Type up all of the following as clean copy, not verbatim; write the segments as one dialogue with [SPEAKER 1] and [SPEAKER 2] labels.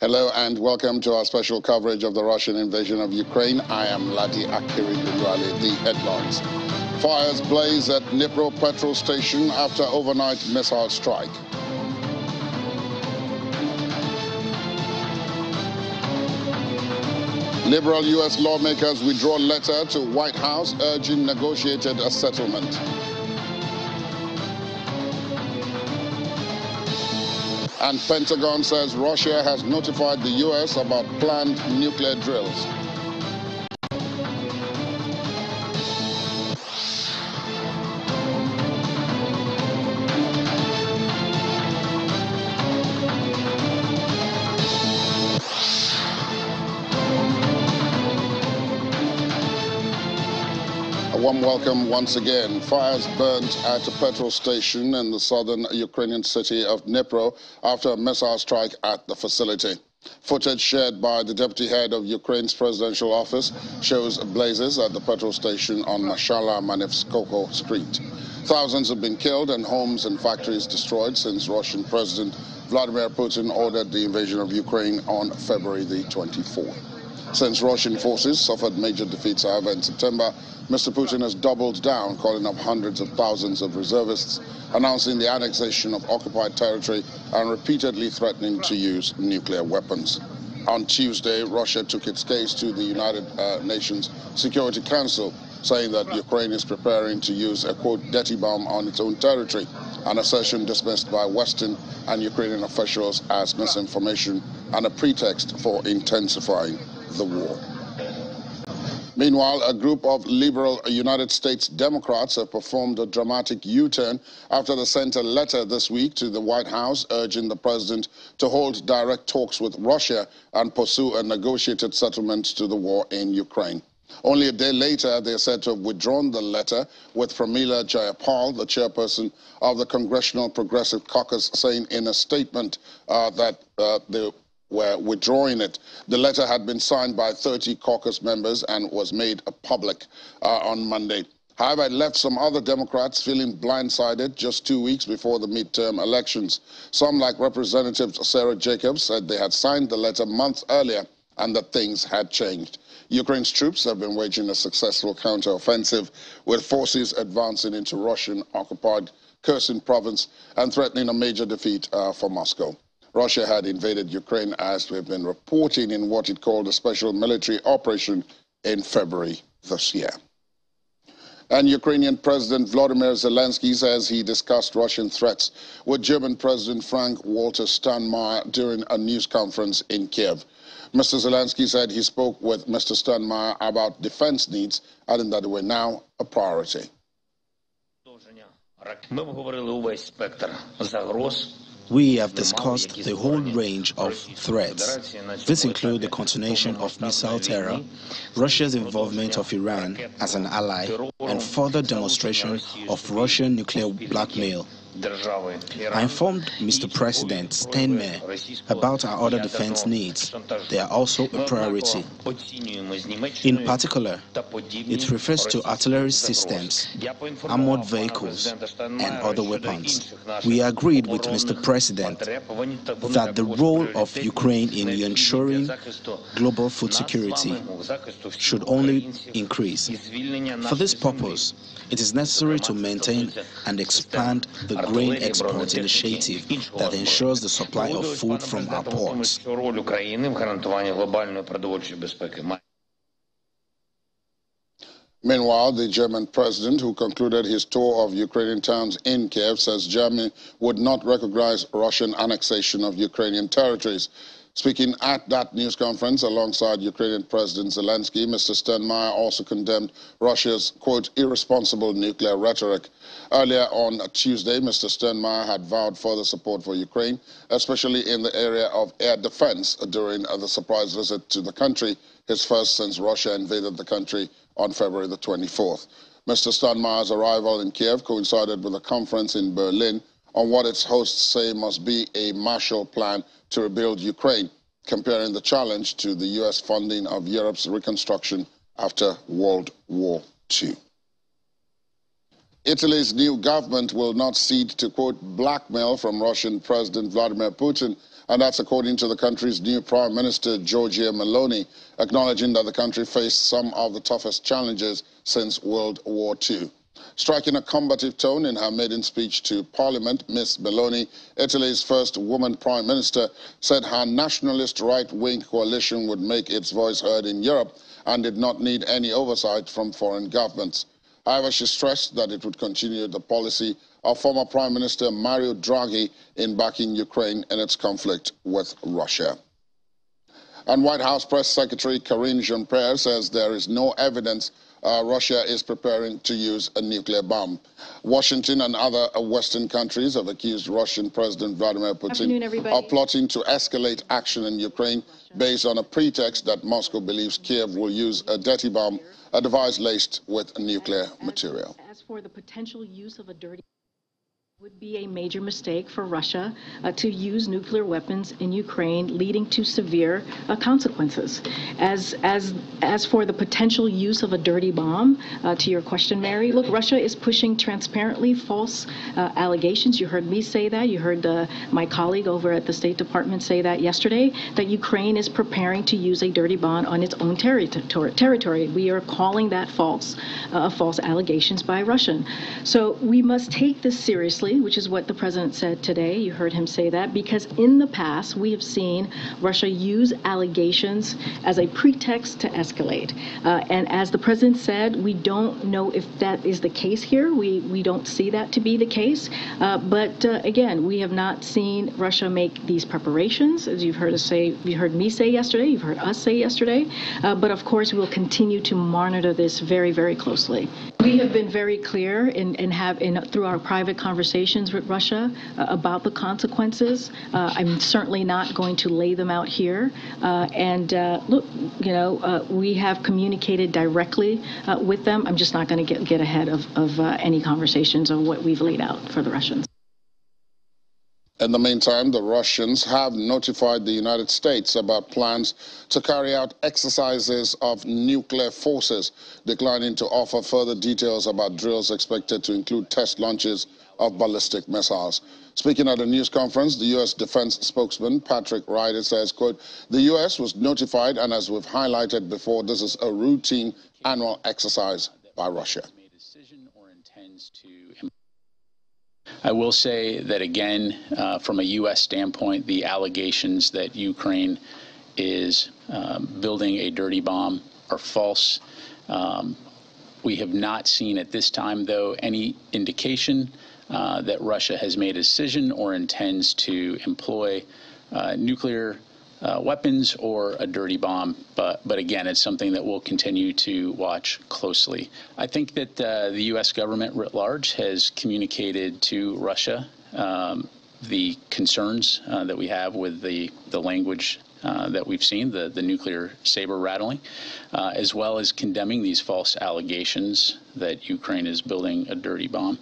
[SPEAKER 1] Hello and welcome to our special coverage of the Russian invasion of Ukraine. I am Ladi Akiri-Duale. The headlines. Fires blaze at Dnipro petrol station after overnight missile strike. Liberal U.S. lawmakers withdraw letter to White House urging negotiated a settlement. And Pentagon says Russia has notified the U.S. about planned nuclear drills. A warm welcome once again. Fires burnt at a petrol station in the southern Ukrainian city of Dnipro after a missile strike at the facility. Footage shared by the deputy head of Ukraine's presidential office shows blazes at the petrol station on Mashala Manevskoko Street. Thousands have been killed and homes and factories destroyed since Russian President Vladimir Putin ordered the invasion of Ukraine on February the 24th. Since Russian forces suffered major defeats, however, in September, Mr. Putin has doubled down, calling up hundreds of thousands of reservists, announcing the annexation of occupied territory and repeatedly threatening to use nuclear weapons. On Tuesday, Russia took its case to the United Nations Security Council, saying that Ukraine is preparing to use a, quote, dirty bomb on its own territory, an assertion dismissed by Western and Ukrainian officials as misinformation and a pretext for intensifying the war. Meanwhile, a group of liberal United States Democrats have performed a dramatic U-turn after they sent a letter this week to the White House urging the president to hold direct talks with Russia and pursue a negotiated settlement to the war in Ukraine. Only a day later, they are said to have withdrawn the letter, with Pramila Jayapal, the chairperson of the Congressional Progressive Caucus, saying in a statement that they were withdrawing it. The letter had been signed by 30 caucus members and was made public on Monday. However, it left some other Democrats feeling blindsided just 2 weeks before the midterm elections. Some, like Representative Sarah Jacobs, said they had signed the letter months earlier and that things had changed. Ukraine's troops have been waging a successful counter-offensive, with forces advancing into Russian-occupied Kherson province and threatening a major defeat for Moscow. Russia had invaded Ukraine, as we've been reporting, in what it called a special military operation in February this year. And Ukrainian President Volodymyr Zelensky says he discussed Russian threats with German President Frank-Walter Steinmeier during a news conference in Kiev. Mr. Zelensky said he spoke with Mr. Steinmeier about defense needs, adding that they were now a priority.
[SPEAKER 2] We have discussed the whole range of threats. This includes the continuation of missile terror, Russia's involvement of Iran as an ally, and further demonstration of Russian nuclear blackmail. I informed Mr. President Steinmeier about our other defense needs. They are also a priority. In particular, it refers to artillery systems, armored vehicles, and other weapons. We agreed with Mr. President that the role of Ukraine in ensuring global food security should only increase. For this purpose, it is necessary to maintain and expand the grain export initiative that ensures the supply of food from our ports.
[SPEAKER 1] Meanwhile, the German president, who concluded his tour of Ukrainian towns in Kiev, says Germany would not recognize Russian annexation of Ukrainian territories. Speaking at that news conference alongside Ukrainian President Zelensky, Mr. Steinmeier also condemned Russia's, quote, irresponsible nuclear rhetoric. Earlier on Tuesday, Mr. Steinmeier had vowed further support for Ukraine, especially in the area of air defense, during the surprise visit to the country, his first since Russia invaded the country on February the 24th. Mr. Steinmeier's arrival in Kiev coincided with a conference in Berlin on what its hosts say must be a Marshall Plan to rebuild Ukraine, comparing the challenge to the U.S. funding of Europe's reconstruction after World War II. Italy's new government will not cede to, quote, blackmail from Russian President Vladimir Putin, and that's according to the country's new Prime Minister, Giorgia Meloni, acknowledging that the country faced some of the toughest challenges since World War II. Striking a combative tone in her maiden speech to Parliament, Ms. Meloni, Italy's first woman Prime Minister, said her nationalist right-wing coalition would make its voice heard in Europe and did not need any oversight from foreign governments. However, she stressed that it would continue the policy of former Prime Minister Mario Draghi in backing Ukraine in its conflict with Russia. And White House Press Secretary Karine Jean-Pierre says there is no evidence Russia is preparing to use a nuclear bomb. Washington and other Western countries have accused Russian President Vladimir Putin of plotting to escalate action in Ukraine based on a pretext that Moscow believes Kiev will use a dirty bomb, a device laced with nuclear material.
[SPEAKER 3] As for the potential use of a dirty would be a major mistake for Russia to use nuclear weapons in Ukraine, leading to severe consequences. As for the potential use of a dirty bomb, to your question, Mary, look, Russia is pushing transparently false allegations. You heard me say that. You heard my colleague over at the State Department say that yesterday, that Ukraine is preparing to use a dirty bomb on its own territory. We are calling that false allegations by Russia. So we must take this seriously, which is what the president said today. You heard him say that, because in the past we have seen Russia use allegations as a pretext to escalate. And as the president said, we don't know if that is the case here. We don't see that to be the case. But again, we have not seen Russia make these preparations, as you've heard us say, you heard me say yesterday, you've heard us say yesterday. But of course, we will continue to monitor this very, very closely. We have been very clear through our private conversations with Russia about the consequences. I'm certainly not going to lay them out here. Look, we have communicated directly with them. I'm just not going to get ahead of any conversations on what we've laid out for the Russians.
[SPEAKER 1] In the meantime, the Russians have notified the United States about plans to carry out exercises of nuclear forces, declining to offer further details about drills expected to include test launches of ballistic missiles. Speaking at a news conference, the U.S. defense spokesman, Patrick Ryder, says, quote, the U.S. was notified, and as we've highlighted before, this is a routine annual exercise by Russia.
[SPEAKER 4] I will say that, again, from a U.S. standpoint, the allegations that Ukraine is building a dirty bomb are false. We have not seen at this time, though, any indication that Russia has made a decision or intends to employ nuclear weapons or a dirty bomb. But again, it's something that we'll continue to watch closely. I think that the U.S. government writ large has communicated to Russia the concerns that we have with the language that we've seen, the nuclear saber rattling, as well as condemning these false allegations that Ukraine is building a dirty bomb.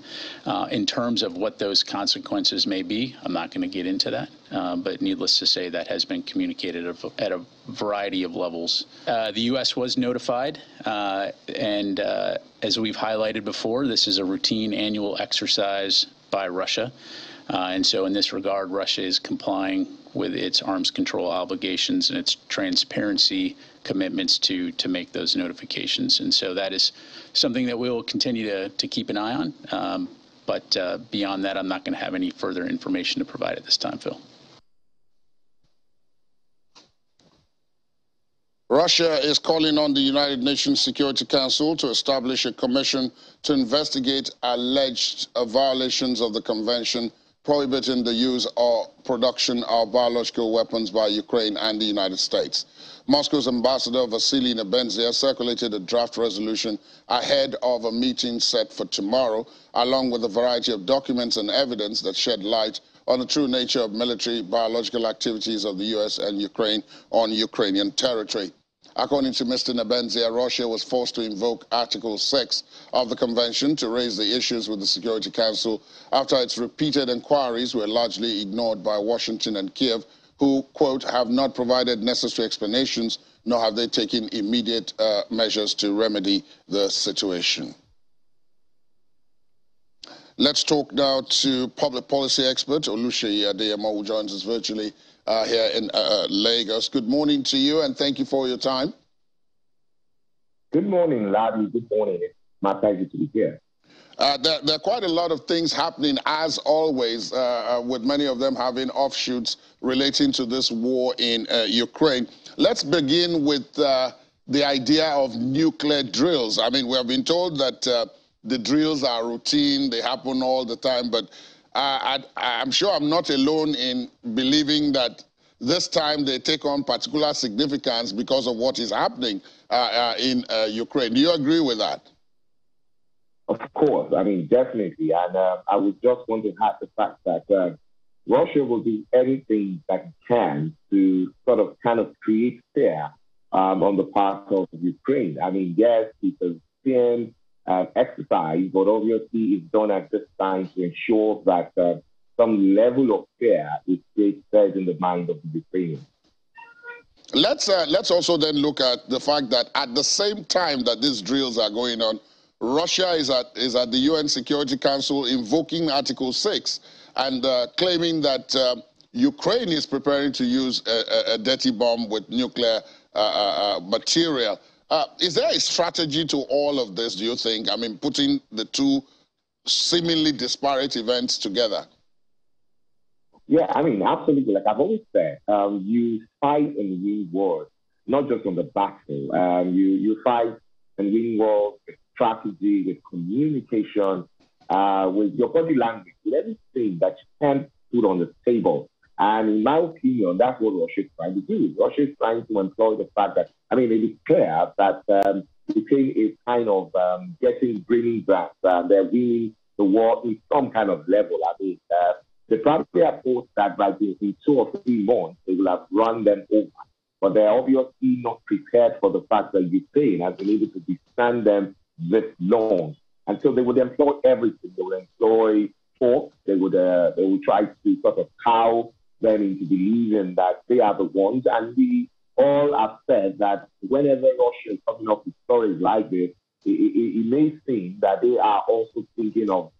[SPEAKER 4] In terms of what those consequences may be, I'm not going to get into that, but needless to say, that has been communicated at a variety of levels. The U.S. was notified, and as we've highlighted before, this is a routine annual exercise by Russia. And so in this regard, Russia is complying with its arms control obligations and its transparency commitments to make those notifications. And so that is something that we'll continue to keep an eye on. But beyond that, I'm not going to have any further information to provide at this time, Phil.
[SPEAKER 1] Russia is calling on the United Nations Security Council to establish a commission to investigate alleged violations of the convention prohibiting the use or production of biological weapons by Ukraine and the United States. Moscow's ambassador Vasily Nebenzia circulated a draft resolution ahead of a meeting set for tomorrow, along with a variety of documents and evidence that shed light on the true nature of military biological activities of the U.S. and Ukraine on Ukrainian territory. According to Mr. Nebenzia, Russia was forced to invoke Article 6 of the convention to raise the issues with the Security Council after its repeated inquiries were largely ignored by Washington and Kiev, who, quote, have not provided necessary explanations, nor have they taken immediate measures to remedy the situation. Let's talk now to public policy expert Oluseyi Adeyemo, who joins us virtually here in Lagos. Good morning to you, and thank you for your time.
[SPEAKER 5] Good morning, Larry. Good morning. It's my pleasure to be here.
[SPEAKER 1] There are quite a lot of things happening, as always, with many of them having offshoots relating to this war in Ukraine. Let's begin with the idea of nuclear drills. I mean, we have been told that the drills are routine, they happen all the time, but I'm sure I'm not alone in believing that this time they take on particular significance because of what is happening in Ukraine. Do you agree with that?
[SPEAKER 5] Of course, I mean, definitely. And I would just want to add the fact that Russia will do anything that it can to sort of kind of create fear on the part of Ukraine. I mean, yes, it's a thin exercise, but obviously it's done at this time to ensure that some level of fear is created in the mind of the Ukrainians.
[SPEAKER 1] Let's also then look at the fact that at the same time that these drills are going on, Russia is at the UN Security Council invoking Article 6 and claiming that Ukraine is preparing to use a dirty bomb with nuclear material. Is there a strategy to all of this, do you think? I mean, putting the two seemingly disparate events together?
[SPEAKER 5] Yeah, I mean, absolutely. Like I've always said, you fight and win wars, not just on the battle. You fight and win wars with strategy, with communication, with your body language, with everything that you can put on the table. And in my opinion, that's what Russia is trying to do. Russia is trying to employ the fact that, I mean, it is clear that Ukraine is kind of getting breeding grounds. They're winning the war in some kind of level. I mean, they probably have thought that by in 2 or 3 months, they will have run them over. But they're obviously not prepared for the fact that Ukraine has been able to withstand them this long. And so they would employ everything. They would employ talk. They would try to sort of cow them into believing that they are the ones. And we all have said that whenever Russia is coming up with stories like this, it may seem that they are also thinking of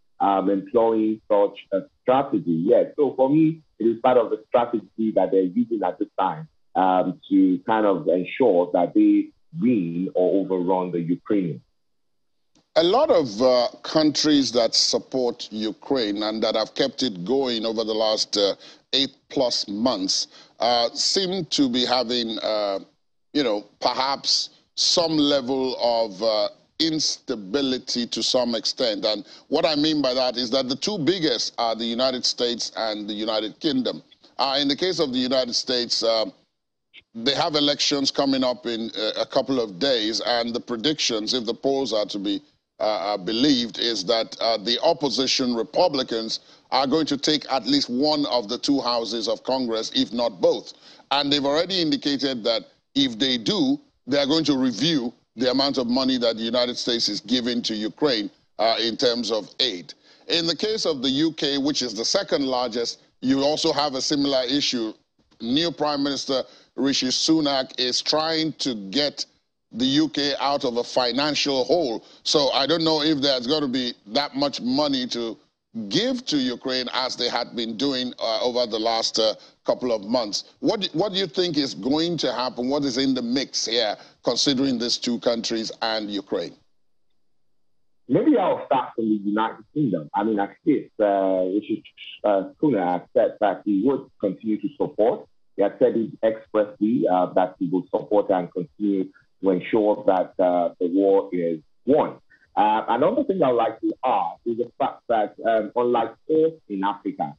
[SPEAKER 5] employing such a strategy. Yes. So for me, it is part of the strategy that they're using at this time to kind of ensure that they win or overrun the Ukrainians.
[SPEAKER 1] A lot of countries that support Ukraine and that have kept it going over the last 8+ months seem to be having, perhaps some level of instability to some extent. And what I mean by that is that the two biggest are the United States and the United Kingdom. In the case of the United States, they have elections coming up in a couple of days, and the predictions, if the polls are to be believed, is that the opposition Republicans are going to take at least one of the 2 houses of Congress, if not both. And they've already indicated that if they do, they are going to review the amount of money that the United States is giving to Ukraine in terms of aid. In the case of the UK, which is the second largest, you also have a similar issue. New Prime Minister Rishi Sunak is trying to get the UK out of a financial hole. So I don't know if there's going to be that much money to give to Ukraine as they had been doing over the last couple of months. What do you think is going to happen? What is in the mix here, considering these 2 countries and Ukraine?
[SPEAKER 5] Maybe I'll start from the United Kingdom. I mean, Rishi Sunak said that he would continue to support. He had said it expressly that he would support and continue to ensure that the war is won. Another thing I would like to add is the fact that unlike us in Africa,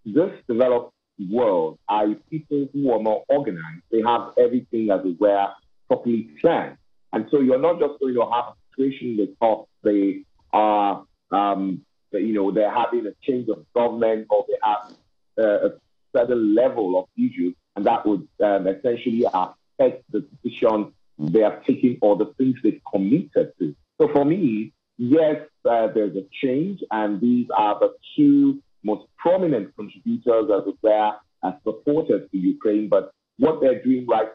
[SPEAKER 5] this developed world are people who are more organized. They have everything, as it were, properly planned. And so you're not just going to have a situation because they are, they're having a change of government or they have a certain level of issues, and that would essentially affect the decision they are taking or the things they've committed to. So for me, yes, there's a change, and these are the 2 most prominent contributors, as it were, as supporters to Ukraine. But what they're doing right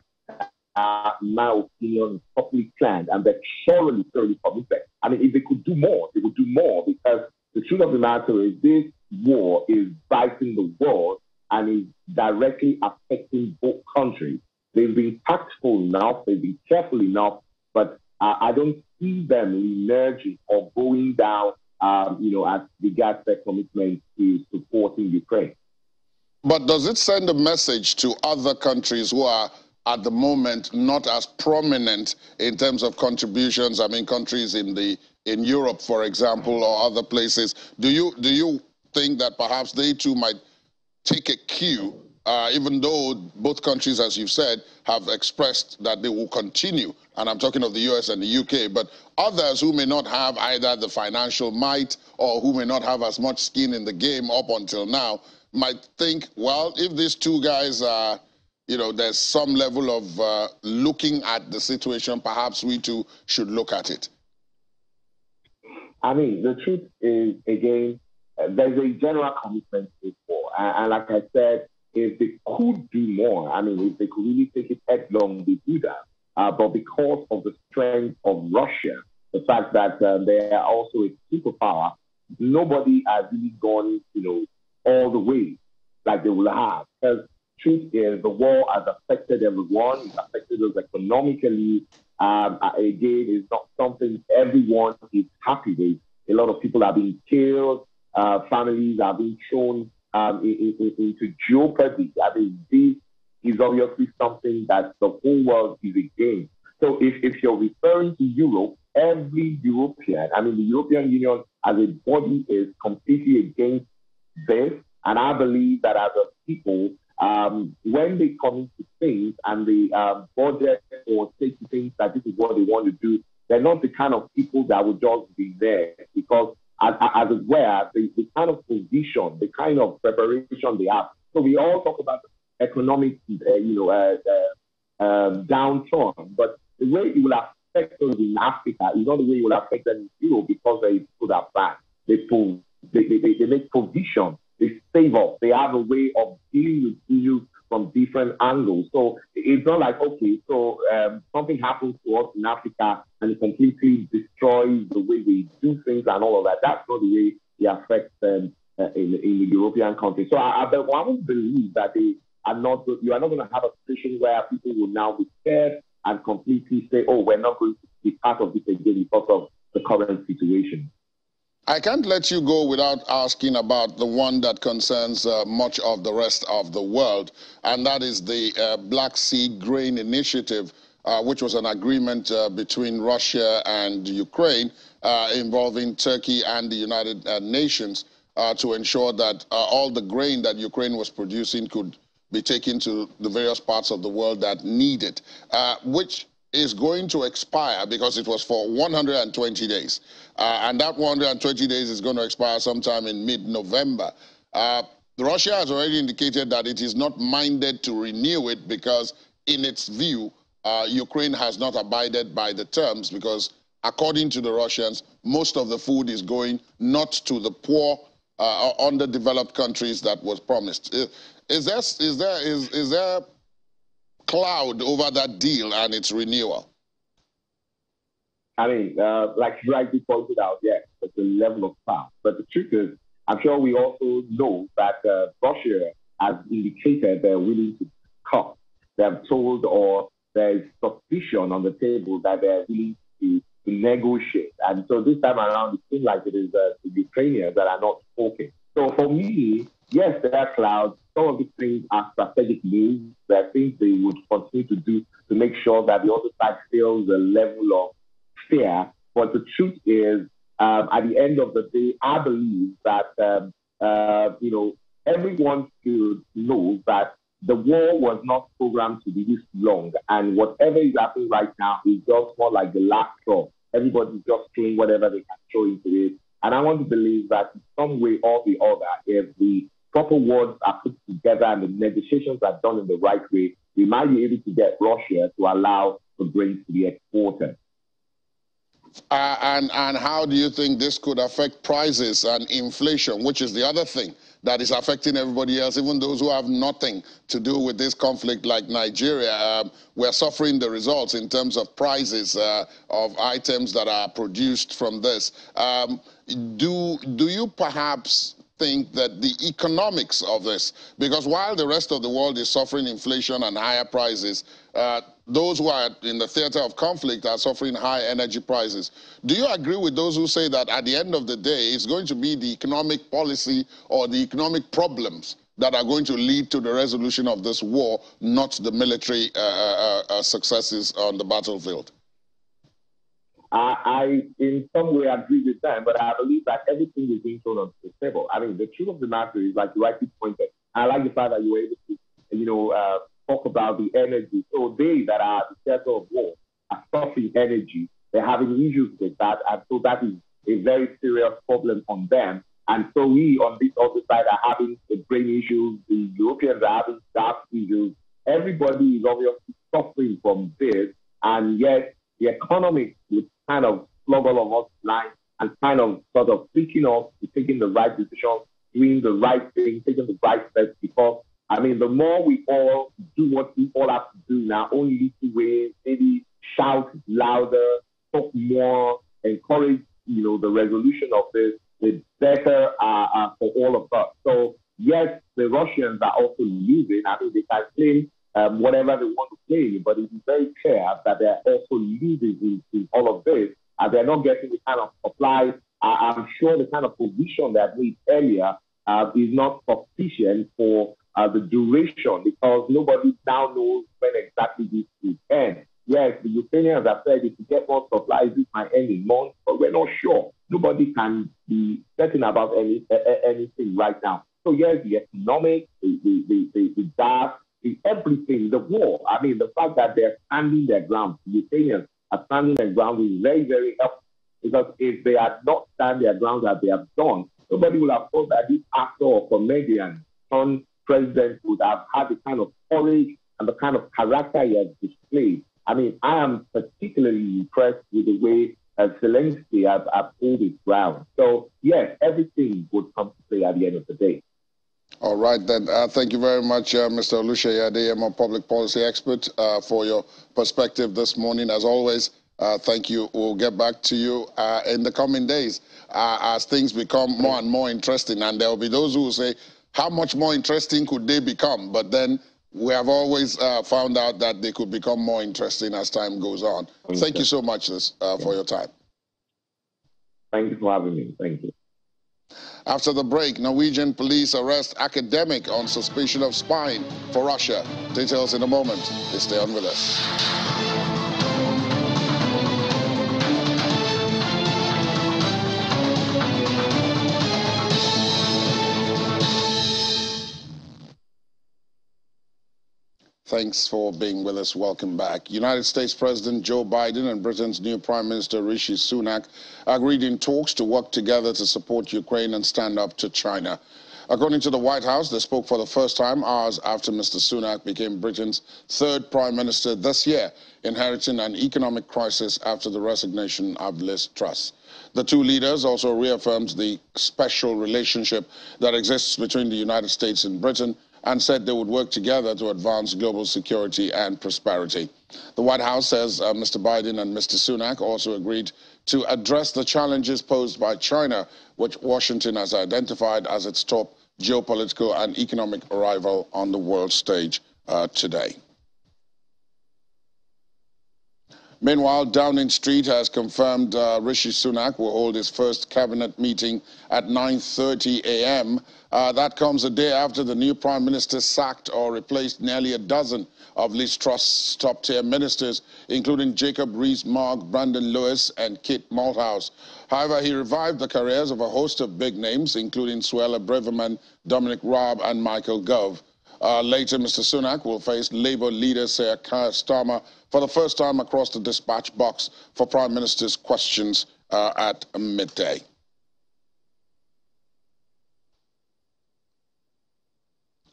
[SPEAKER 5] now, in my opinion, is properly planned, and they're thoroughly committed. I mean, if they could do more, they would do more, because the the truth of the matter is this war is biting the world and is directly affecting both countries. They've been tactful enough, they've been careful enough, but I don't see them emerging or going down, as regards their commitment to supporting Ukraine.
[SPEAKER 1] But does it send a message to other countries who are at the moment not as prominent in terms of contributions? I mean, countries in Europe, for example, or other places. Do you think that perhaps they too might take a cue, even though both countries, as you've said, have expressed that they will continue, and I'm talking of the US and the UK, but others who may not have either the financial might or who may not have as much skin in the game up until now might think, well, if these two guys are, there's some level of looking at the situation, perhaps we too should look at it.
[SPEAKER 5] I mean, the truth is, again, there's a general commitment to war. And like I said, if they could do more, I mean, if they could really take it headlong, they do that. But because of the strength of Russia, the fact that they are also a superpower, nobody has really gone, all the way like they will have. Because truth is, the war has affected everyone. It's affected us economically. Again, it's not something everyone is happy with. A lot of people are being killed. Families are being thrown into jeopardy. I mean, this is obviously something that the whole world is against. So if you're referring to Europe, every European, I mean, the European Union as a body is completely against this. And I believe that as a people, when they come into things and they budget or say to things that this is what they want to do, they're not the kind of people that would just be there, because as it were, the kind of position, the kind of preparation they have. So we all talk about economic, downturn, but the way it will affect us in Africa is not the way it will affect them in Europe, because they put up plan. They make provision. They save up. They have a way of dealing with issues from different angles. So it's not like, okay, so something happens to us in Africa and it completely destroys the way we do things and all of that. That's not the way it affects them in the European countries. So I would believe that you are not going to have a situation where people will now be scared and completely say, oh, we're not going to be part of this again because of the current situation.
[SPEAKER 1] I can't let you go without asking about the one that concerns much of the rest of the world, and that is the Black Sea Grain Initiative, which was an agreement between Russia and Ukraine involving Turkey and the United Nations to ensure that all the grain that Ukraine was producing could be taken to the various parts of the world that need it, which is going to expire because it was for 120 days. And that 120 days is going to expire sometime in mid-November. Russia has already indicated that it is not minded to renew it because, in its view, Ukraine has not abided by the terms because, according to the Russians, most of the food is going not to the poor, underdeveloped countries that was promised. Is there cloud over that deal and its renewal?
[SPEAKER 5] I mean, like you rightly pointed out, yes, it's a level of cloud. But the truth is, I'm sure we also know that Russia has indicated they're willing to cut. They have told, or there's suspicion on the table that they're willing to negotiate. And so this time around, it seems like it is the Ukrainians that are not spoken. So for me, yes, there are clouds. Some of these things are strategic moves. There are things they would continue to do to make sure that the other side feels a level of fear. But the truth is, at the end of the day, I believe that, everyone should know that the war was not programmed to be this long. And whatever is happening right now is just more like the last straw. Everybody's just throwing whatever they can throw into it. And I want to believe that in some way or the other, if the proper words are put together and the negotiations are done in the right way, we might be able to get Russia to allow the grains to be exported.
[SPEAKER 1] And how do you think this could affect prices and inflation, which is the other thing that is affecting everybody else, even those who have nothing to do with this conflict, like Nigeria? We're suffering the results in terms of prices of items that are produced from this. Do you perhaps think that the economics of this, because while the rest of the world is suffering inflation and higher prices, those who are in the theater of conflict are suffering high energy prices. Do you agree with those who say that at the end of the day, it's going to be the economic policy or the economic problems that are going to lead to the resolution of this war, not the military successes on the battlefield?
[SPEAKER 5] I, in some way, agree with them, but I believe that everything is being thrown onto the table. I mean, the truth of the matter is, like you rightly pointed, I like the fact that you were able to, talk about the energy. So they that are the theater of war are suffering energy. They're having issues with that, and so that is a very serious problem on them. And so we, on this other side, are having the brain issues. The Europeans are having gas issues. Everybody is obviously suffering from this, and yet the economics would kind of flog all of us blind and kind of sort of freaking us to taking the right decision, doing the right thing, taking the right steps. Because, I mean, the more we all do what we all have to do now, only little ways, maybe shout louder, talk more, encourage, the resolution of this, it's better for all of us. So, yes, the Russians are also losing. I mean, they can claim whatever they want to claim, but it is very clear that they're also losing in all of this, and they're not getting the kind of supply. I'm sure the kind of position that we earlier is not sufficient for the duration, because nobody now knows when exactly this will end. Yes, the Ukrainians have said if we get more supplies, this might end in months, but we're not sure. Nobody can be certain about anything right now. So yes, the economic, the gas, everything, the war. I mean, the fact that they're standing their ground, the Ukrainians are standing their ground is very, very helpful. Because if they had not stand their ground as they have done, nobody would have thought that this actor or comedian turned president would have had the kind of courage and the kind of character he has displayed. I mean, I am particularly impressed with the way Zelensky has pulled his ground. So, yes, everything would come to play at the end of the day.
[SPEAKER 1] All right, then. Thank you very much, Mr. Oluseyi Adeyemo, public policy expert, for your perspective this morning. As always, thank you. We'll get back to you in the coming days as things become more and more interesting. And there will be those who will say, how much more interesting could they become? But then we have always found out that they could become more interesting as time goes on. Thank you so much for your time.
[SPEAKER 5] Thank you for having me. Thank you.
[SPEAKER 1] After the break, Norwegian police arrest academic on suspicion of spying for Russia. Details in a moment. Please stay on with us. Thanks for being with us. Welcome back. United States President Joe Biden and Britain's new Prime Minister Rishi Sunak agreed in talks to work together to support Ukraine and stand up to China. According to the White House, they spoke for the first time hours after Mr. Sunak became Britain's third Prime Minister this year, inheriting an economic crisis after the resignation of Liz Truss. The two leaders also reaffirmed the special relationship that exists between the United States and Britain, and said they would work together to advance global security and prosperity. The White House says Mr. Biden and Mr. Sunak also agreed to address the challenges posed by China, which Washington has identified as its top geopolitical and economic rival on the world stage today. Meanwhile, Downing Street has confirmed Rishi Sunak will hold his first cabinet meeting at 9:30 a.m. That comes a day after the new Prime Minister sacked or replaced nearly a dozen of Liz Truss's top-tier ministers, including Jacob Rees-Mogg, Brandon Lewis, and Kit Malthouse. However, he revived the careers of a host of big names, including Suella Braverman, Dominic Raab, and Michael Gove. Later, Mr. Sunak will face Labour leader Sir Keir Starmer for the first time across the dispatch box for Prime Minister's questions at midday.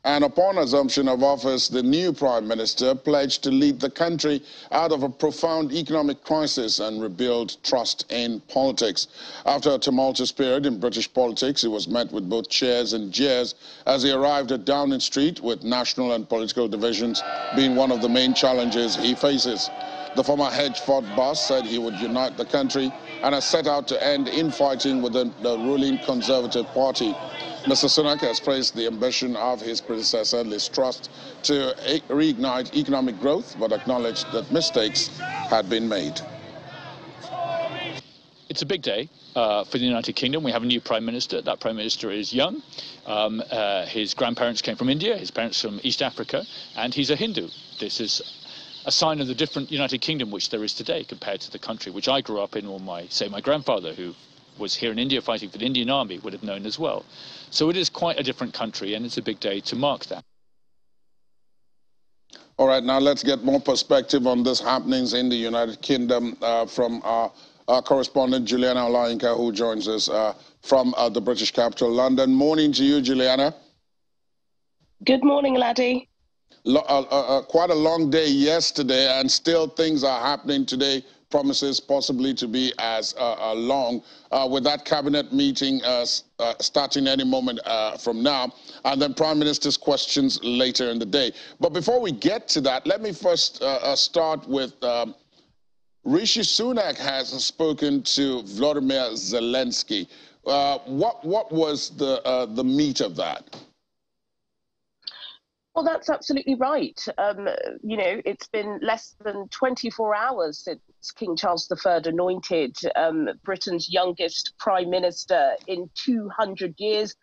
[SPEAKER 1] And upon assumption of office, the new Prime Minister pledged to lead the country out of a profound economic crisis and rebuild trust in politics. After a tumultuous period in British politics, he was met with both cheers and jeers as he arrived at Downing Street, with national and political divisions being one of the main challenges he faces. The former hedge fund boss said he would unite the country and has set out to end infighting within the ruling Conservative Party. Mr. Sunak has praised the ambition of his predecessor, Liz Truss, to reignite economic growth, but acknowledged that mistakes had been made.
[SPEAKER 6] It's a big day for the United Kingdom. We have a new Prime Minister. That Prime Minister is young. His grandparents came from India, his parents from East Africa, and he's a Hindu. This is a sign of the different United Kingdom which there is today compared to the country which I grew up in, or my grandfather, who was here in India fighting for the Indian Army, would have known as well. So it is quite a different country, and it's a big day to mark that.
[SPEAKER 1] All right, now let's get more perspective on this happenings in the United Kingdom from our correspondent Juliana Olayinka, who joins us from the British capital, London. Morning to you, Juliana.
[SPEAKER 7] Good morning, Laddie.
[SPEAKER 1] Quite a long day yesterday, and still things are happening today. Promises possibly to be as long, with that cabinet meeting starting any moment from now, and then Prime Minister's questions later in the day. But before we get to that, let me first start with Rishi Sunak has spoken to Volodymyr Zelensky. What was the meat of that?
[SPEAKER 7] Well, that's absolutely right. You know, it's been less than 24 hours since King Charles III anointed Britain's youngest prime minister in 200 years,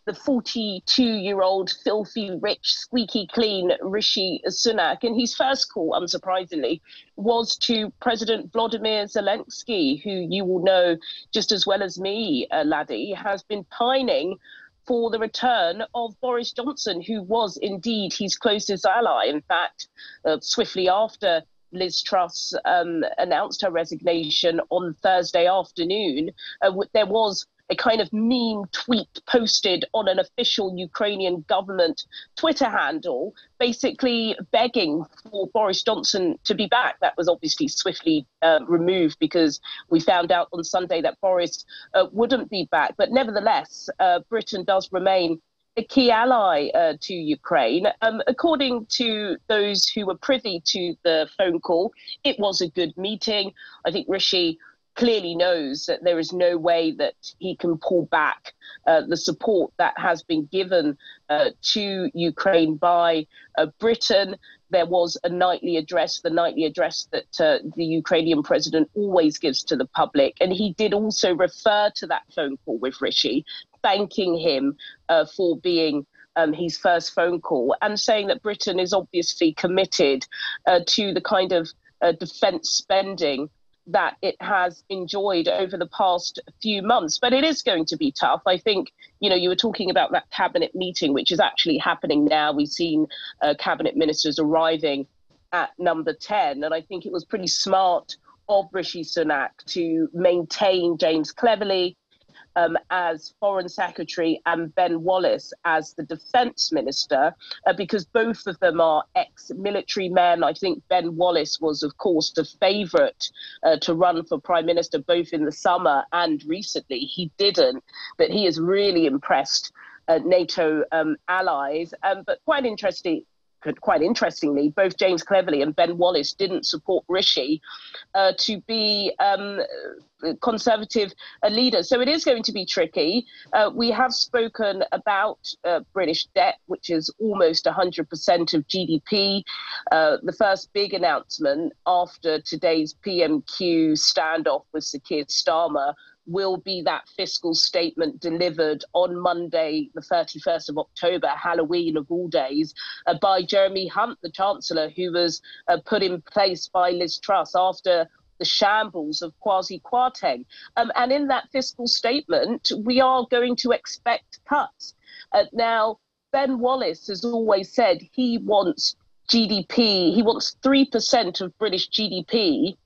[SPEAKER 7] the 42-year-old filthy rich, squeaky clean Rishi Sunak. And his first call, unsurprisingly, was to President Volodymyr Zelensky, who you will know just as well as me, Laddie, has been pining for the return of Boris Johnson, who was indeed his closest ally. In fact, swiftly after Liz Truss announced her resignation on Thursday afternoon, there was a kind of meme tweet posted on an official Ukrainian government Twitter handle, basically begging for Boris Johnson to be back. That was obviously swiftly removed because we found out on Sunday that Boris wouldn't be back. But nevertheless, Britain does remain a key ally to Ukraine. According to those who were privy to the phone call, it was a good meeting. I think Rishi clearly knows that there is no way that he can pull back the support that has been given to Ukraine by Britain. There was a nightly address, the nightly address that the Ukrainian president always gives to the public. And he did also refer to that phone call with Rishi, thanking him for being his first phone call, and saying that Britain is obviously committed to the kind of defence spending that it has enjoyed over the past few months. But it is going to be tough. I think, you know, you were talking about that cabinet meeting, which is actually happening now. We've seen cabinet ministers arriving at number 10. And I think it was pretty smart of Rishi Sunak to maintain James Cleverly as Foreign Secretary and Ben Wallace as the Defence Minister, because both of them are ex-military men. I think Ben Wallace was, of course, the favourite to run for Prime Minister both in the summer and recently. He didn't, but he has really impressed NATO allies. But quite interestingly, both James Cleverly and Ben Wallace didn't support Rishi to be Conservative leaders. So it is going to be tricky. We have spoken about British debt, which is almost 100% of GDP. The first big announcement after today's PMQ standoff with Sir Keir Starmer will be that fiscal statement delivered on Monday, the 31st of October, Halloween of all days, by Jeremy Hunt, the Chancellor, who was put in place by Liz Truss after the shambles of Kwasi Kwarteng. And in that fiscal statement, we are going to expect cuts. Now, Ben Wallace has always said he wants GDP, he wants 3% of British GDP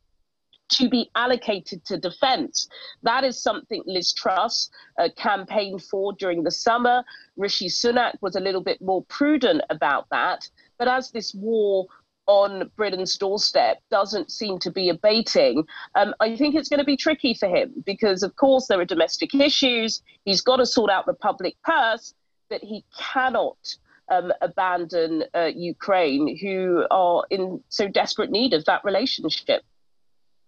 [SPEAKER 7] to be allocated to defence. That is something Liz Truss campaigned for during the summer. Rishi Sunak was a little bit more prudent about that. But as this war on Britain's doorstep doesn't seem to be abating, I think it's going to be tricky for him because, of course, there are domestic issues. He's got to sort out the public purse, but he cannot abandon Ukraine, who are in so desperate need of that relationship.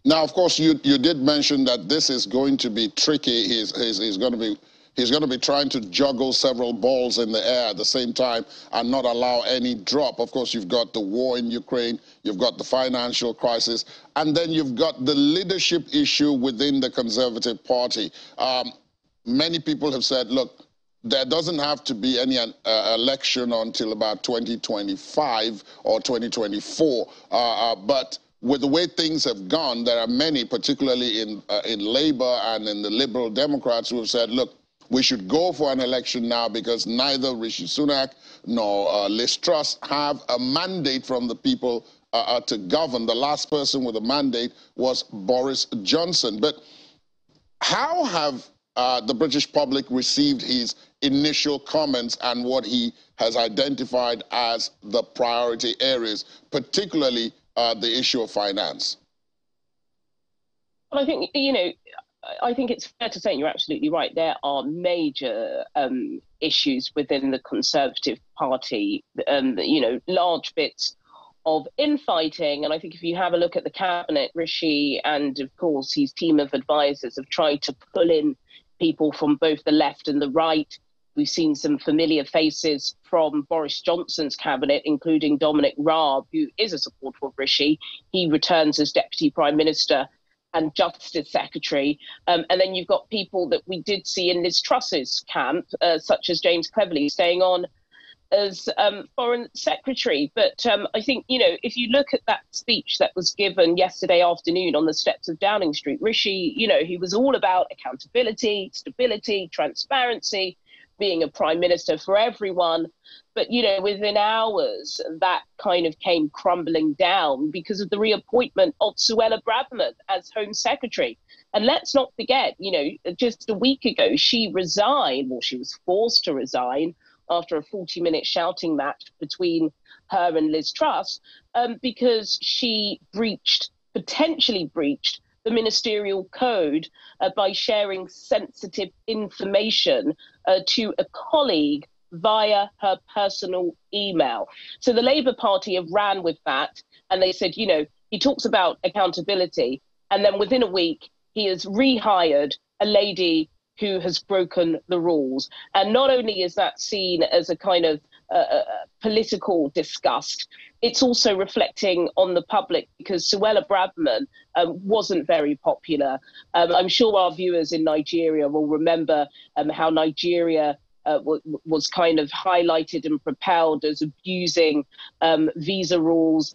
[SPEAKER 1] Now, of course, you did mention that this is going to be tricky. He's going to be trying to juggle several balls in the air at the same time and not allow any drop. Of course, you've got the war in Ukraine, you've got the financial crisis, and then you've got the leadership issue within the Conservative Party. Many people have said, look, there doesn't have to be any election until about 2025 or 2024, but with the way things have gone, there are many, particularly in Labour and in the Liberal Democrats, who have said, look, we should go for an election now because neither Rishi Sunak nor Liz Truss have a mandate from the people to govern. The last person with a mandate was Boris Johnson. But how have the British public received his initial comments and what he has identified as the priority areas, particularly the issue of finance?
[SPEAKER 7] Well, I think, I think it's fair to say, you're absolutely right, there are major issues within the Conservative Party, large bits of infighting. And I think if you have a look at the cabinet, Rishi and, of course, his team of advisors have tried to pull in people from both the left and the right. We've seen some familiar faces from Boris Johnson's cabinet, including Dominic Raab, who is a supporter of Rishi. He returns as Deputy Prime Minister and Justice Secretary. And then you've got people that we did see in Liz Truss's camp, such as James Cleverly, staying on as Foreign Secretary. But I think, if you look at that speech that was given yesterday afternoon on the steps of Downing Street, Rishi, he was all about accountability, stability, transparency, being a prime minister for everyone. But, within hours, that kind of came crumbling down because of the reappointment of Suella Braverman as Home Secretary. And let's not forget, just a week ago, she resigned, or she was forced to resign after a 40-minute shouting match between her and Liz Truss, because she potentially breached the ministerial code by sharing sensitive information to a colleague via her personal email. So the Labour Party have ran with that, and they said, he talks about accountability, and then within a week, he has rehired a lady who has broken the rules. And not only is that seen as a kind of political disgust, it's also reflecting on the public because Suella Braverman wasn't very popular. I'm sure our viewers in Nigeria will remember how Nigeria was kind of highlighted and propelled as abusing visa rules.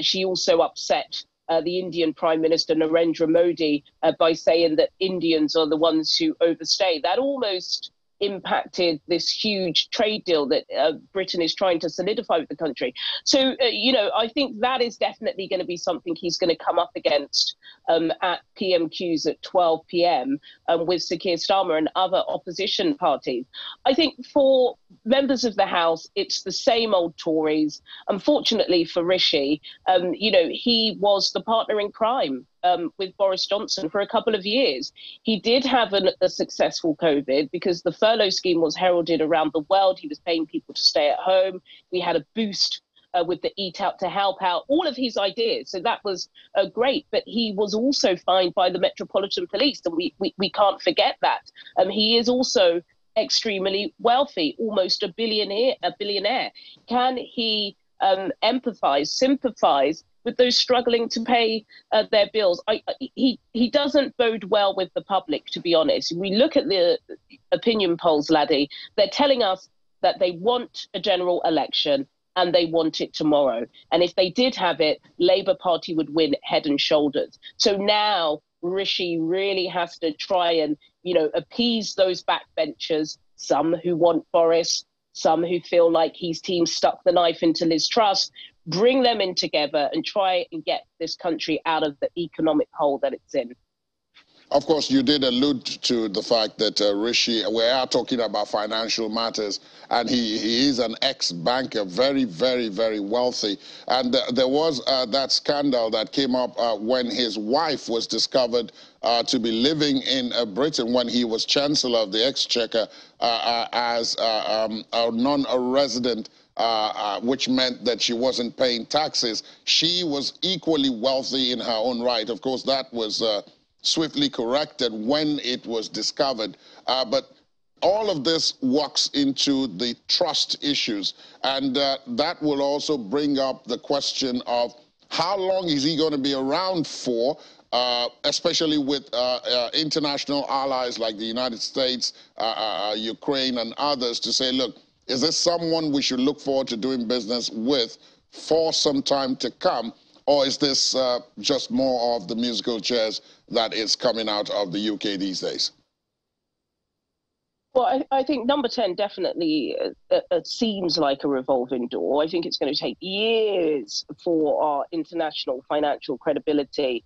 [SPEAKER 7] She also upset the Indian Prime Minister Narendra Modi by saying that Indians are the ones who overstay. That almost impacted this huge trade deal that Britain is trying to solidify with the country. So, I think that is definitely going to be something he's going to come up against at PMQs at 12 p.m. With Sir Keir Starmer and other opposition parties. I think for members of the House, it's the same old Tories. Unfortunately for Rishi, he was the partner in crime with Boris Johnson for a couple of years. He did have a successful COVID because the furlough scheme was heralded around the world. He was paying people to stay at home. We had a boost with the Eat Out to Help Out, all of his ideas. So that was great. But he was also fined by the Metropolitan Police, and we can't forget that. He is also extremely wealthy, almost a billionaire. Can he empathize, sympathize with those struggling to pay their bills? He doesn't bode well with the public, to be honest. We look at the opinion polls, Laddie, they're telling us that they want a general election and they want it tomorrow. And if they did have it, Labour Party would win head and shoulders. So now Rishi really has to try and, appease those backbenchers, some who want Boris, some who feel like his team stuck the knife into Liz Truss, bring them in together and try and get this country out of the economic hole that it's in.
[SPEAKER 1] Of course, you did allude to the fact that Rishi, we are talking about financial matters, and he is an ex-banker, very, very, very wealthy. And there was that scandal that came up when his wife was discovered to be living in Britain when he was Chancellor of the Exchequer as a non-resident, which meant that she wasn't paying taxes. She was equally wealthy in her own right. Of course, that was swiftly corrected when it was discovered. But all of this walks into the trust issues. And that will also bring up the question of how long is he going to be around for, especially with international allies like the United States, Ukraine, and others to say, look, is this someone we should look forward to doing business with for some time to come? Or is this just more of the musical chairs that is coming out of the UK these days?
[SPEAKER 7] Well, I think number 10 definitely seems like a revolving door. I think it's going to take years for our international financial credibility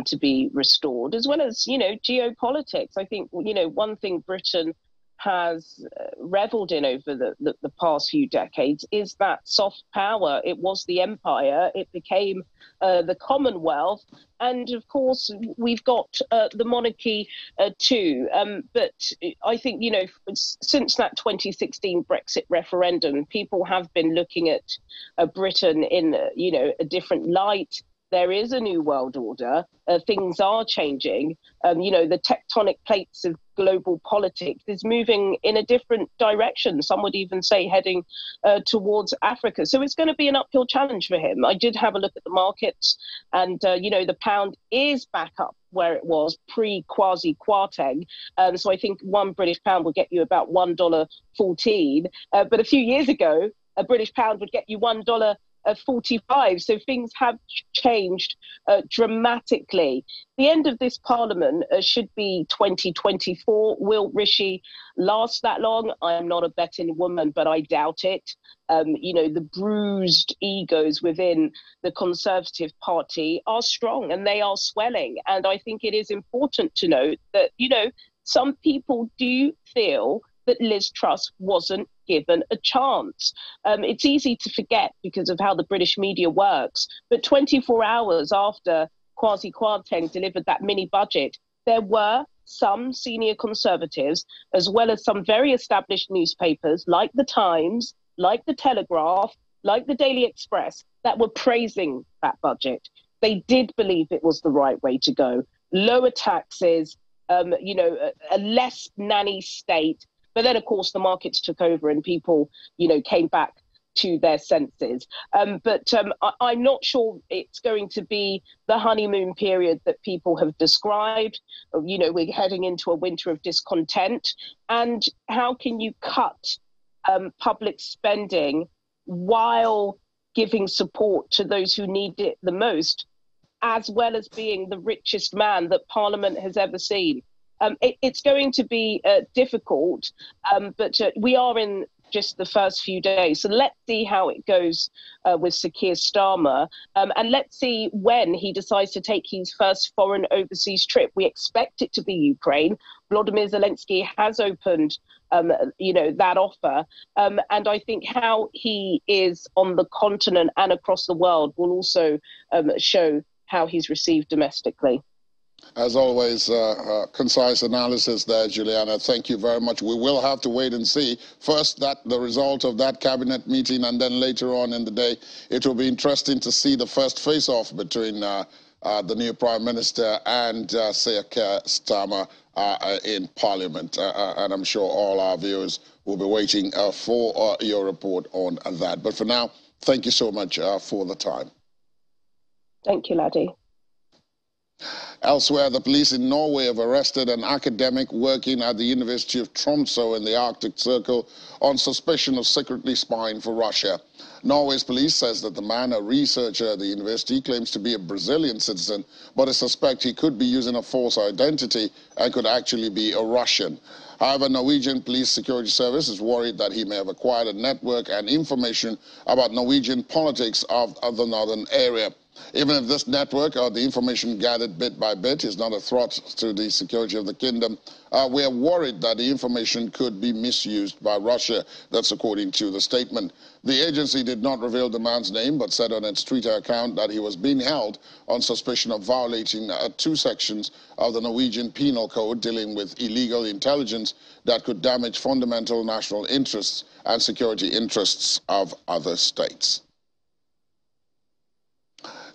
[SPEAKER 7] to be restored, as well as, geopolitics. I think, one thing Britain has reveled in over the past few decades is that soft power. It was the empire, it became the Commonwealth, and of course we've got the monarchy too. But I think, since that 2016 Brexit referendum, people have been looking at Britain in, a different light. There is a new world order. Things are changing. The tectonic plates of global politics is moving in a different direction. Some would even say heading towards Africa. So it's going to be an uphill challenge for him. I did have a look at the markets, and, the pound is back up where it was pre-Kwasi Kwarteng. So I think one British pound will get you about $1.14. But a few years ago, a British pound would get you $1.45. So things have changed dramatically. The end of this parliament should be 2024. Will Rishi last that long? I'm not a betting woman, but I doubt it. The bruised egos within the Conservative Party are strong and they are swelling. And I think it is important to note that, some people do feel that Liz Truss wasn't given a chance. It's easy to forget because of how the British media works, but 24 hours after Kwasi Kwarteng delivered that mini budget, there were some senior Conservatives, as well as some very established newspapers like The Times, like The Telegraph, like the Daily Express, that were praising that budget. They did believe it was the right way to go. Lower taxes, a less nanny state. But then, of course, the markets took over and people, came back to their senses. But I'm not sure it's going to be the honeymoon period that people have described. We're heading into a winter of discontent. And how can you cut public spending while giving support to those who need it the most, as well as being the richest man that Parliament has ever seen? It's going to be difficult, but we are in just the first few days. So let's see how it goes with Sir Keir Starmer. And let's see when he decides to take his first foreign overseas trip. We expect it to be Ukraine. Volodymyr Zelensky has opened, that offer. And I think how he is on the continent and across the world will also show how he's received domestically.
[SPEAKER 1] As always, concise analysis there, Juliana. Thank you very much. We will have to wait and see. First, the result of that cabinet meeting, and then later on in the day, it will be interesting to see the first face-off between the new Prime Minister and Sir Keir Starmer in Parliament. And I'm sure all our viewers will be waiting for your report on that. But for now, thank you so much for the time.
[SPEAKER 7] Thank you, Laddie.
[SPEAKER 1] Elsewhere, the police in Norway have arrested an academic working at the University of Tromsø in the Arctic Circle on suspicion of secretly spying for Russia. Norway's police says that the man, a researcher at the university, claims to be a Brazilian citizen, but they suspect he could be using a false identity and could actually be a Russian. However, Norwegian Police Security Service is worried that he may have acquired a network and information about Norwegian politics of the northern area. Even if this network or the information gathered bit by bit is not a threat to the security of the kingdom, we are worried that the information could be misused by Russia. That's according to the statement. The agency did not reveal the man's name, but said on its Twitter account that he was being held on suspicion of violating 2 sections of the Norwegian Penal Code dealing with illegal intelligence that could damage fundamental national interests and security interests of other states.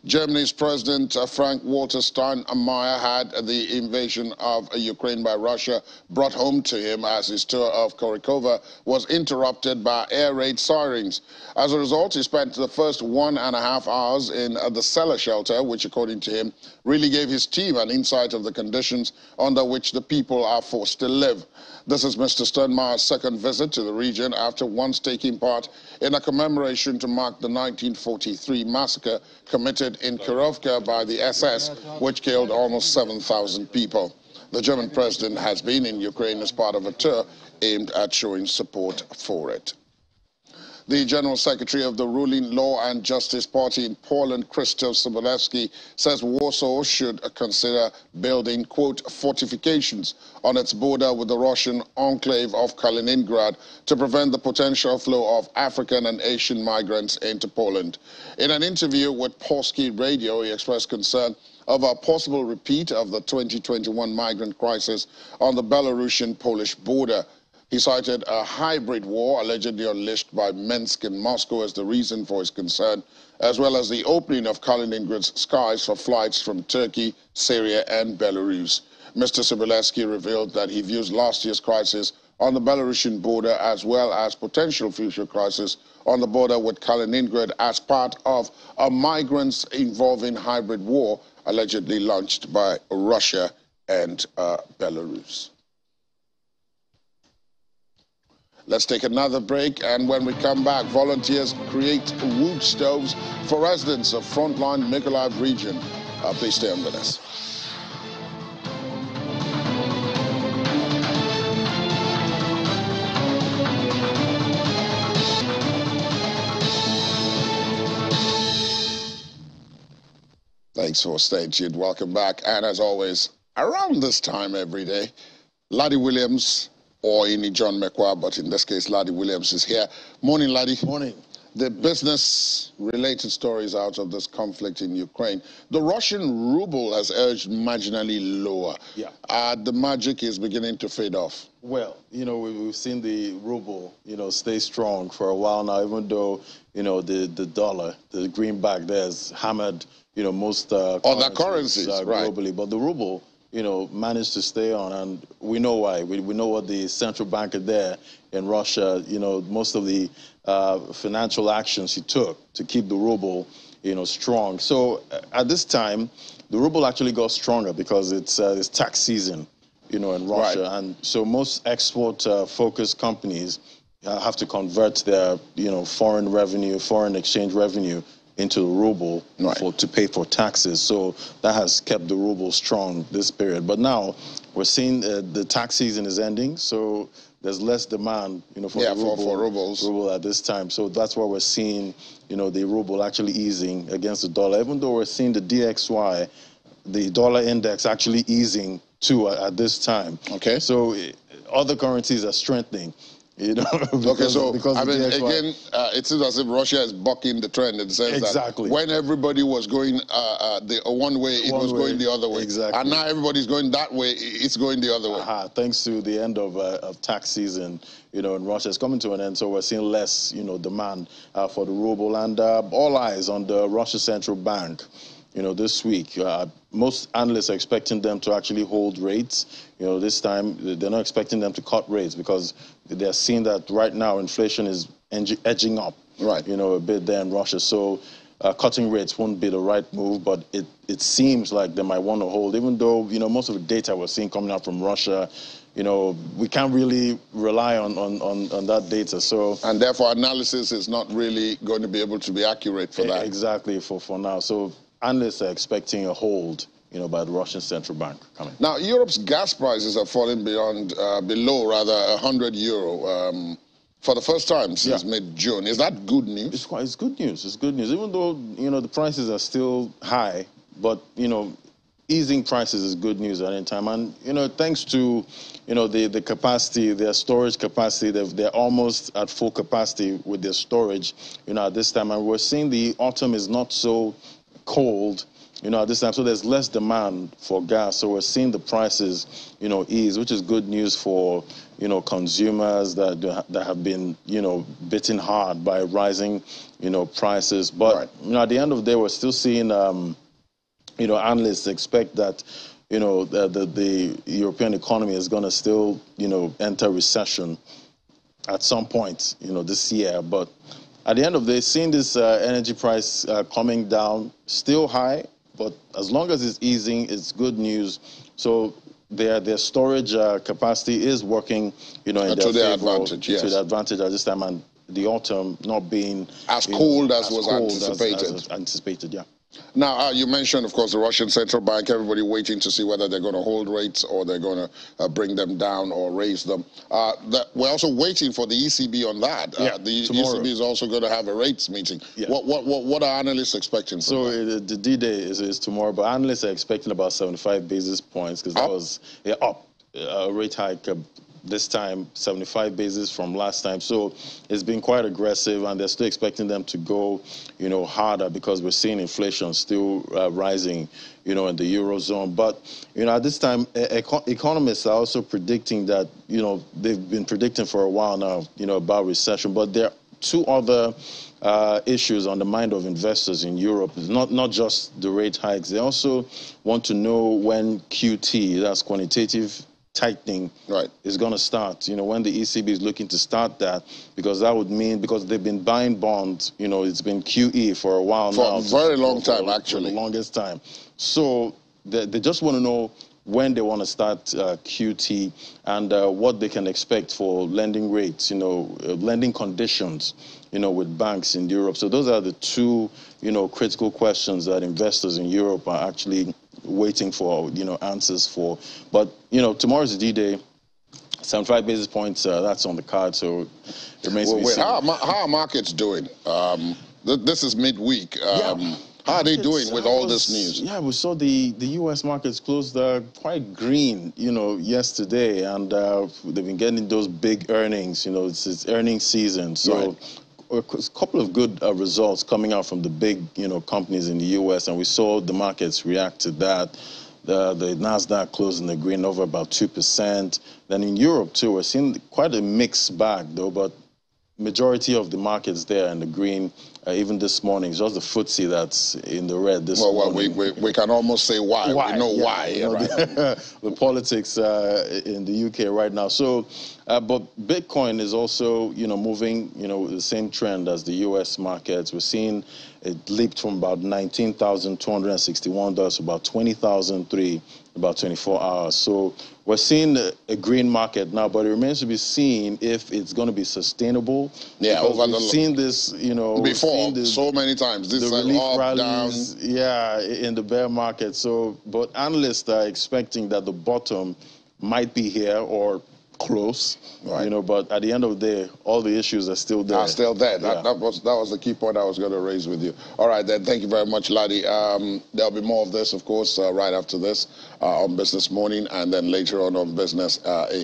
[SPEAKER 1] Germany's President Frank-Walter Steinmeier had the invasion of Ukraine by Russia brought home to him as his tour of Korikova was interrupted by air raid sirens. As a result, he spent the first 1.5 hours in the cellar shelter, which, according to him, really gave his team an insight of the conditions under which the people are forced to live. This is Mr. Steinmeier's second visit to the region after once taking part in a commemoration to mark the 1943 massacre committed in Kirovka by the SS, which killed almost 7,000 people. The German president has been in Ukraine as part of a tour aimed at showing support for it. The General Secretary of the ruling Law and Justice Party in Poland, Krzysztof Sobolewski, says Warsaw should consider building, quote, fortifications on its border with the Russian enclave of Kaliningrad to prevent the potential flow of African and Asian migrants into Poland. In an interview with Polski Radio, he expressed concern of a possible repeat of the 2021 migrant crisis on the Belarusian-Polish border. He cited a hybrid war allegedly unleashed by Minsk and Moscow as the reason for his concern, as well as the opening of Kaliningrad's skies for flights from Turkey, Syria, and Belarus. Mr. Sobolewski revealed that he views last year's crisis on the Belarusian border as well as potential future crisis on the border with Kaliningrad as part of a migrants involving hybrid war allegedly launched by Russia and Belarus. Let's take another break, and when we come back, volunteers create wood stoves for residents of frontline Mykolaiv region. Please stay on with us. Thanks for staying tuned. Welcome back. And as always, around this time every day, Laddie Williams, or in John McQuarrie, but in this case, Laddie Williams is here. Morning, Laddie. Morning. The business-related stories out of this conflict in Ukraine. The Russian ruble has edged marginally lower. Yeah. The magic is beginning to fade off.
[SPEAKER 8] Well, you know, we've seen the ruble, you know, stay strong for a while now, even though, you know, the dollar, the greenback there has hammered, you know, most currencies globally. Right. But the ruble, you know, managed to stay on, and we know why. We know what the central banker there in Russia, you know, most of the financial actions he took to keep the ruble, you know, strong. So at this time, the ruble actually got stronger because it's tax season, you know, in Russia. Right. And so most export-focused companies have to convert their, you know, foreign revenue, foreign exchange revenue into the ruble to pay for taxes. So that has kept the ruble strong this period. But now we're seeing the tax season is ending, so there's less demand, you know, for the ruble at this time. So that's why we're seeing, you know, the ruble actually easing against the dollar, even though we're seeing the DXY, the dollar index, actually easing too at this time. Okay. So other currencies are strengthening. You know, because I mean, again, it seems as if Russia is bucking the trend in the sense that when everybody was going one way, it was going the other way. Exactly. And now everybody's going that way, it's going the other way. Thanks to the end of tax season, you know, in Russia, it's coming to an end, so we're seeing less, you know, demand for the ruble. And all eyes on the Russia Central Bank, you know, this week. Most analysts are expecting them to actually hold rates. You know, this time they're not expecting them to cut rates because they're seeing that right now inflation is edging up, you know, a bit there in Russia. So cutting rates won't be the right move, but it seems like they might want to hold, even though, you know, most of the data we're seeing coming out from Russia, you know, we can't really rely on that data. So, and therefore analysis is not really going to be able to be accurate for that. Exactly, for now. So analysts are expecting a hold, by the Russian central bank coming.
[SPEAKER 1] Now, Europe's gas prices have fallen below €100 for the first time since mid-June. Is that good news?
[SPEAKER 8] It's good news. It's good news. Even though, the prices are still high, but, easing prices is good news at any time. And, thanks to, the capacity, their storage capacity, they're almost at full capacity with their storage, at this time. And we're seeing the autumn is not so cold, at this time. So there's less demand for gas. So we're seeing the prices, ease, which is good news for, consumers that have been, bitten hard by rising, prices. But, at the end of the day, we're still seeing, analysts expect that, the European economy is going to still, enter recession at some point, this year. But at the end of the day, seeing this energy price coming down, still high, but as long as it's easing, it's good news. So their storage capacity is working, in their
[SPEAKER 1] advantage, yes.
[SPEAKER 8] To the advantage at this time, and the autumn not being
[SPEAKER 1] as cold as was anticipated.
[SPEAKER 8] As anticipated, yeah.
[SPEAKER 1] Now, you mentioned, of course, the Russian central bank, everybody waiting to see whether they're going to hold rates or they're going to bring them down or raise them. We're also waiting for the ECB on that. The tomorrow. ECB is also going to have a rates meeting. Yeah. What are analysts expecting?
[SPEAKER 8] The D-Day is tomorrow, but analysts are expecting about 75 basis points because that was up. A rate hike this time, 75 basis from last time. So it's been quite aggressive, and they're still expecting them to go, harder because we're seeing inflation still rising, in the Eurozone. But, at this time, economists are also predicting that, they've been predicting for a while now, about recession. But there are two other issues on the mind of investors in Europe. It's not just the rate hikes. They also want to know when QT, that's quantitative tightening, is going to start, when the ECB is looking to start that, because that would mean, because they've been buying bonds, it's been QE for a while now.
[SPEAKER 1] For a very long time, actually.
[SPEAKER 8] For the longest time. So they just want to know when they want to start QT and what they can expect for lending rates, lending conditions, with banks in Europe. So those are the two, critical questions that investors in Europe are actually waiting for, answers for. But, tomorrow's the D-Day, 75 basis points, that's on the card, so it remains to be seen.
[SPEAKER 1] How are markets doing? This is midweek. How are they doing with all this news?
[SPEAKER 8] Yeah, we saw the U.S. markets closed quite green, yesterday, and they've been getting those big earnings. It's earnings season, so a couple of good results coming out from the big, companies in the U.S., and we saw the markets react to that. The NASDAQ closed in the green over about 2%. Then in Europe, too, we're seeing quite a mixed bag, though, but majority of the markets there in the green, even this morning. It's just the FTSE that's in the red this morning.
[SPEAKER 1] Well, we can almost say why. We know why.
[SPEAKER 8] The politics in the UK right now. So, but Bitcoin is also, moving, the same trend as the US markets. We're seeing it leaped from about $19,261 to about $20,003 about 24 hours. So we're seeing a green market now, but it remains to be seen if it's going to be sustainable.
[SPEAKER 1] Yeah,
[SPEAKER 8] we've seen this,
[SPEAKER 1] before so many times. This
[SPEAKER 8] the relief rallies, in the bear market. So, but analysts are expecting that the bottom might be here or close, but at the end of the day, all the issues are still there.
[SPEAKER 1] That was the key point I was going to raise with you. All right, then. Thank you very much, Ladi. There'll be more of this, of course, right after this on Business Morning, and then later on Business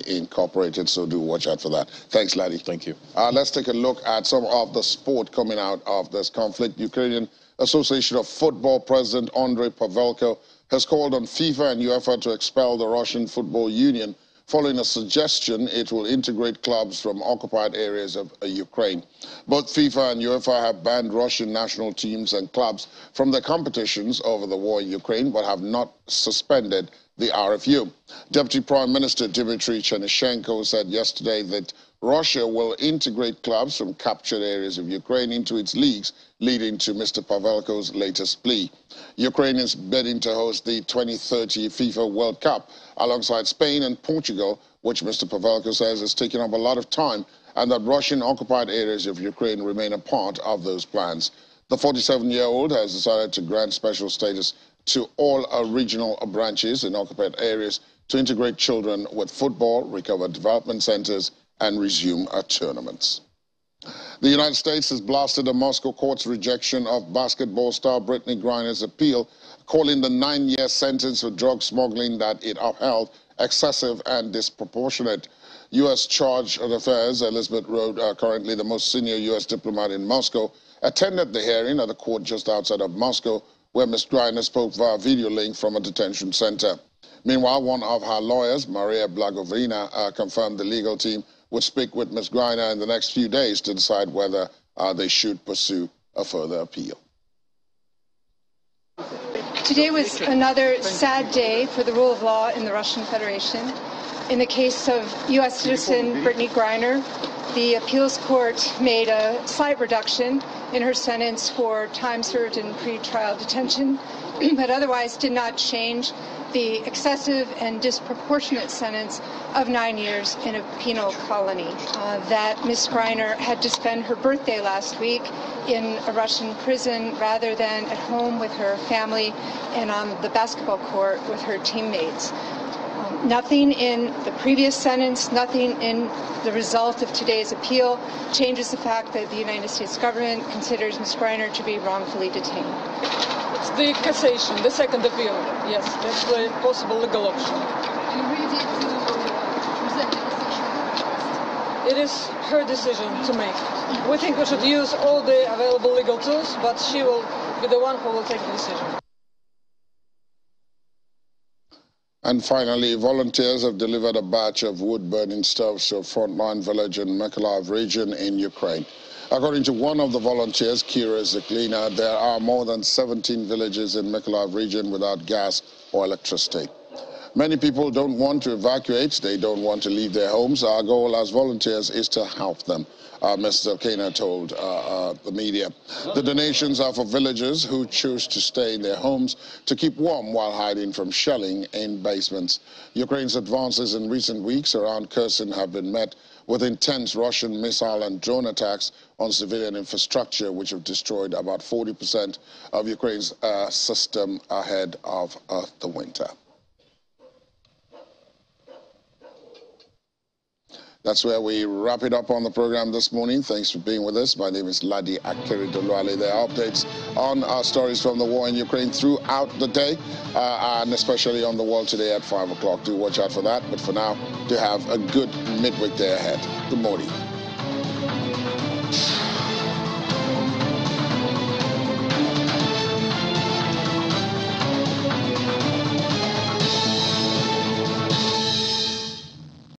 [SPEAKER 1] Incorporated. So do watch out for that. Thanks, Ladi.
[SPEAKER 8] Thank you.
[SPEAKER 1] Let's take a look at some of the sport coming out of this conflict. Ukrainian Association of Football President Andrei Pavelko has called on FIFA and UEFA to expel the Russian Football Union following a suggestion it will integrate clubs from occupied areas of Ukraine. Both FIFA and UEFA have banned Russian national teams and clubs from their competitions over the war in Ukraine, but have not suspended the RFU. Deputy Prime Minister Dmitry Chernyshchenko said yesterday that Russia will integrate clubs from captured areas of Ukraine into its leagues, leading to Mr. Pavelko's latest plea. Ukraine is bidding to host the 2030 FIFA World Cup alongside Spain and Portugal, which Mr. Pavelko says is taking up a lot of time, and that Russian-occupied areas of Ukraine remain a part of those plans. The 47-year-old has decided to grant special status to all regional branches in occupied areas to integrate children with football, recover development centers, and resume tournaments. The United States has blasted the Moscow court's rejection of basketball star Brittney Griner's appeal, calling the 9-year sentence for drug smuggling that it upheld excessive and disproportionate. U.S. Charge of Affairs Elizabeth Rode, currently the most senior U.S. diplomat in Moscow, attended the hearing at the court just outside of Moscow, where Ms. Griner spoke via video link from a detention center. Meanwhile, one of her lawyers, Maria Blagovina, confirmed the legal team would speak with Ms. Griner in the next few days to decide whether they should pursue a further appeal.
[SPEAKER 9] Today was another sad day for the rule of law in the Russian Federation. In the case of U.S. citizen Brittney Griner, the appeals court made a slight reduction in her sentence for time served in pretrial detention, but otherwise did not change the excessive and disproportionate sentence of 9 years in a penal colony that Ms. Griner had to spend her birthday last week in a Russian prison rather than at home with her family and on the basketball court with her teammates. Nothing in the previous sentence, nothing in the result of today's appeal changes the fact that the United States government considers Ms. Griner to be wrongfully detained.
[SPEAKER 10] It's the cassation, the second appeal. Yes, that's the possible legal option.
[SPEAKER 9] Are you ready to present the decision?
[SPEAKER 10] It is her decision to make. We think we should use all the available legal tools, but she will be the one who will take the decision.
[SPEAKER 1] And finally, volunteers have delivered a batch of wood-burning stoves to a frontline village in Mykolaiv region in Ukraine. According to one of the volunteers, Kira Ziklina, there are more than 17 villages in Mykolaiv region without gas or electricity. Many people don't want to evacuate. They don't want to leave their homes. Our goal as volunteers is to help them, Ms. Ziklina told the media. The donations are for villagers who choose to stay in their homes to keep warm while hiding from shelling in basements. Ukraine's advances in recent weeks around Kherson have been met with intense Russian missile and drone attacks on civilian infrastructure, which have destroyed about 40% of Ukraine's system ahead of the winter. That's where we wrap it up on the program this morning. Thanks for being with us. My name is Ladi Akeredoluwale. There are updates on our stories from the war in Ukraine throughout the day, and especially on the World Today at 5 o'clock. Do watch out for that. But for now, do have a good midweek day ahead. Good morning.